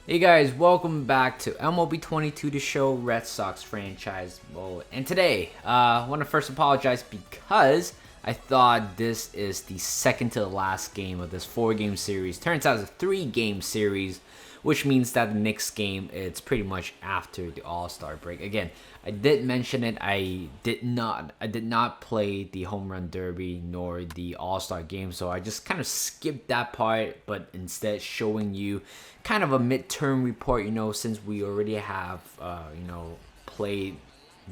Hey guys, welcome back to MLB 22 The Show Red Sox franchise mode. And today, I want to first apologize because I thought this is the second to the last game of this 4 game series. Turns out it's a 3 game series, which means that the next game it's pretty much after the All-Star break. Again, I did mention it. I did not play the Home Run Derby nor the All-Star game, so I just kind of skipped that part, but instead showing you kind of a midterm report, since we already have played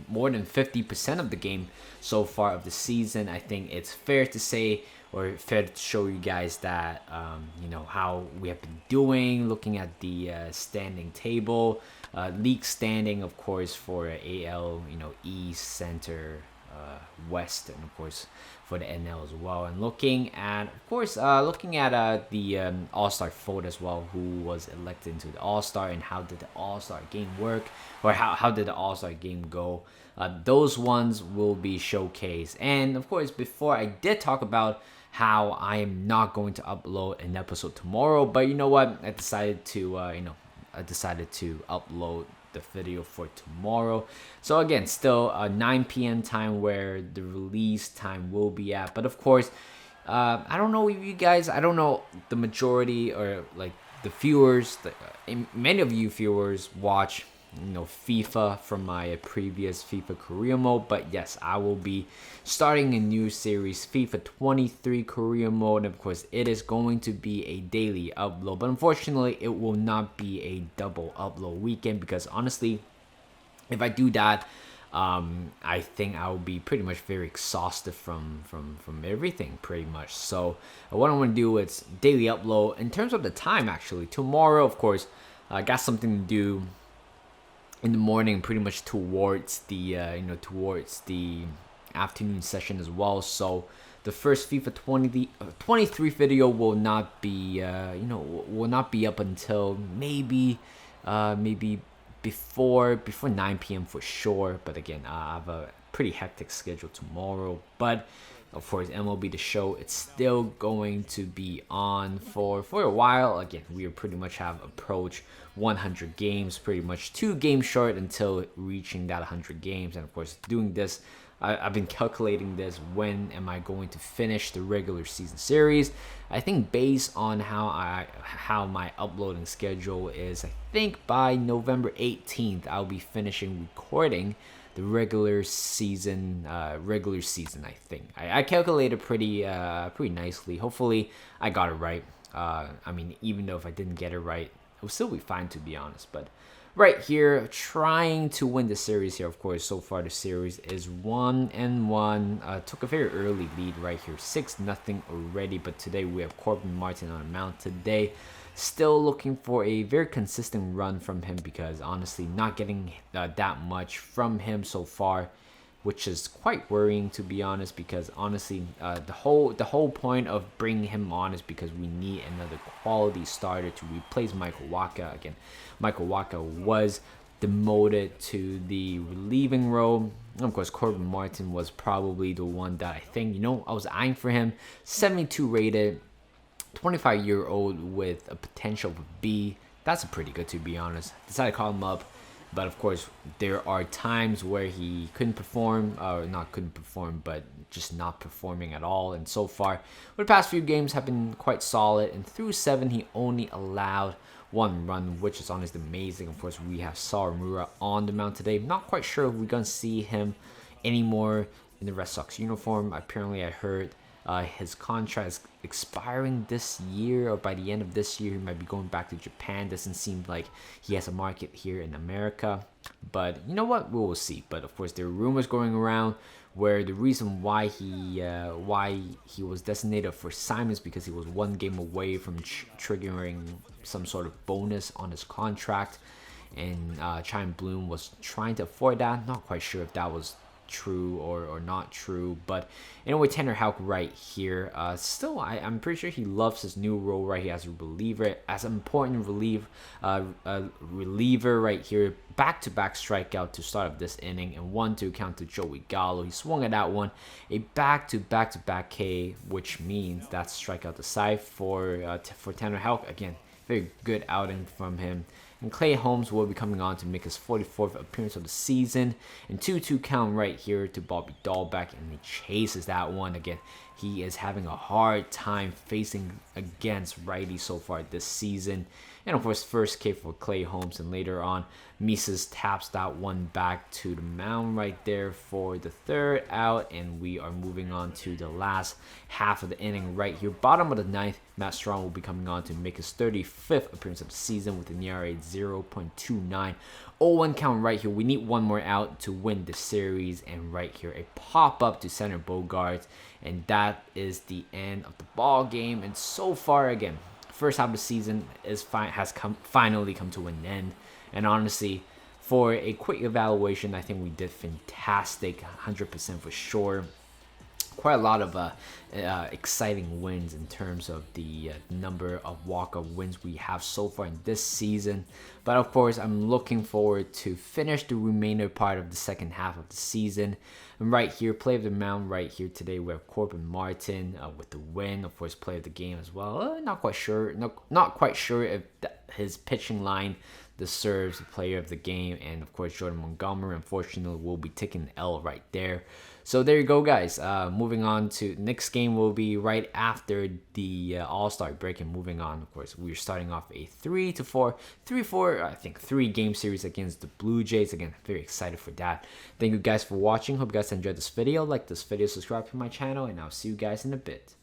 more than 50% of the game so far of the season. I think it's fair to say, or fair to show you guys that how we have been doing, looking at the standing table, league standing, of course, for AL, East, Center, West, and of course for the NL as well. And looking at, of course, the All-Star vote as well, who was elected into the All-Star, and how did the All-Star game work, or how did the All-Star game go. Those ones will be showcased. And of course, before I did talk about how I am not going to upload an episode tomorrow, but you know what? I decided to upload the video for tomorrow. So again, still 9 p.m. time where the release time will be at. But of course, I don't know if you guys, I don't know the majority or like the viewers, many of you viewers watch FIFA from my previous FIFA career mode. But yes, I will be starting a new series, FIFA 23 career mode. And of course, it is going to be a daily upload, but unfortunately it will not be a double upload weekend, because honestly, if I do that, I think I will be pretty much very exhausted from everything pretty much. So what I want to do is daily upload. In terms of the time, actually tomorrow, of course, I got something to do in the morning, pretty much towards the afternoon session as well. So the first FIFA 23 video will not be up until maybe before 9 p.m. for sure. But again, I have a pretty hectic schedule tomorrow. But of course, MLB The Show, it's still going to be on for a while. Again, we pretty much have approached 100 games, pretty much 2 games short until reaching that 100 games. And of course, doing this, I've been calculating this, when am I going to finish the regular season series. I think based on how my uploading schedule is, I think by November 18th I'll be finishing recording the regular season. I think I calculated pretty nicely. Hopefully I got it right. Even though if I didn't get it right, it will still be fine, to be honest. But right here, trying to win the series here. Of course, so far the series is 1-1. Took a very early lead right here, 6-0 already. But today we have Corbin Martin on the mound today. Still looking for a very consistent run from him, because honestly, not getting that much from him so far, which is quite worrying, to be honest. Because honestly, the whole point of bringing him on is because we need another quality starter to replace Michael Wacha. Again, Michael Wacha was demoted to the relieving role. And of course, Corbin Martin was probably the one that I think I was eyeing for him. 72 rated, 25-year-old with a potential of a B. That's pretty good, to be honest. Decided to call him up. But of course, there are times where he couldn't perform, or not couldn't perform, but just not performing at all. And so far, the past few games have been quite solid. And through 7, he only allowed 1 run, which is honestly amazing. Of course, we have Sawamura on the mound today. Not quite sure if we're going to see him anymore in the Red Sox uniform. Apparently, I heard his contract is expiring this year, or by the end of this year he might be going back to Japan. Doesn't seem like he has a market here in America, but you know what, we will see. But of course, there are rumors going around where the reason why he was designated for assignment is because he was 1 game away from triggering some sort of bonus on his contract, and Chaim Bloom was trying to avoid that. Not quite sure if that was true or not true. But anyway, Tanner Houck right here, still I'm pretty sure he loves his new role right here as a reliever, as an important reliever right here. Back-to-back strikeout to start of this inning, and 1-2 count to Joey Gallo. He swung at that one, a back-to-back K, which means that's strikeout aside for Tanner Houck. Again, very good outing from him. And Clay Holmes will be coming on to make his 44th appearance of the season. And 2-2 count right here to Bobby Dahlbeck, and he chases that one again. He is having a hard time facing against righties so far this season. And of course, first K for Clay Holmes, and later on, Mises taps that one back to the mound right there for the third out, and we are moving on to the last half of the inning right here. Bottom of the ninth, Matt Strong will be coming on to make his 35th appearance of the season with an ERA 0.29. 0-1 count right here. We need one more out to win the series, and right here, a pop-up to center Bogaerts, and that is the end of the ball game. And so far, again, first half of the season has finally come to an end. And honestly, for a quick evaluation, I think we did fantastic, 100% for sure. Quite a lot of exciting wins in terms of the number of walk-off wins we have so far in this season. But of course, I'm looking forward to finish the remainder part of the second half of the season. And right here, play of the mound right here today, we have Corbin Martin with the win. Of course, play of the game as well. Not quite sure if his pitching line deserves the player of the game. And of course, Jordan Montgomery, unfortunately, will be taking an L right there. So there you go, guys. Moving on to next game will be right after the All-Star break, and moving on, of course, we're starting off a 3 game series against the Blue Jays. Again, very excited for that. Thank you guys for watching. Hope you guys enjoyed this video. Like this video, subscribe to my channel, and I'll see you guys in a bit.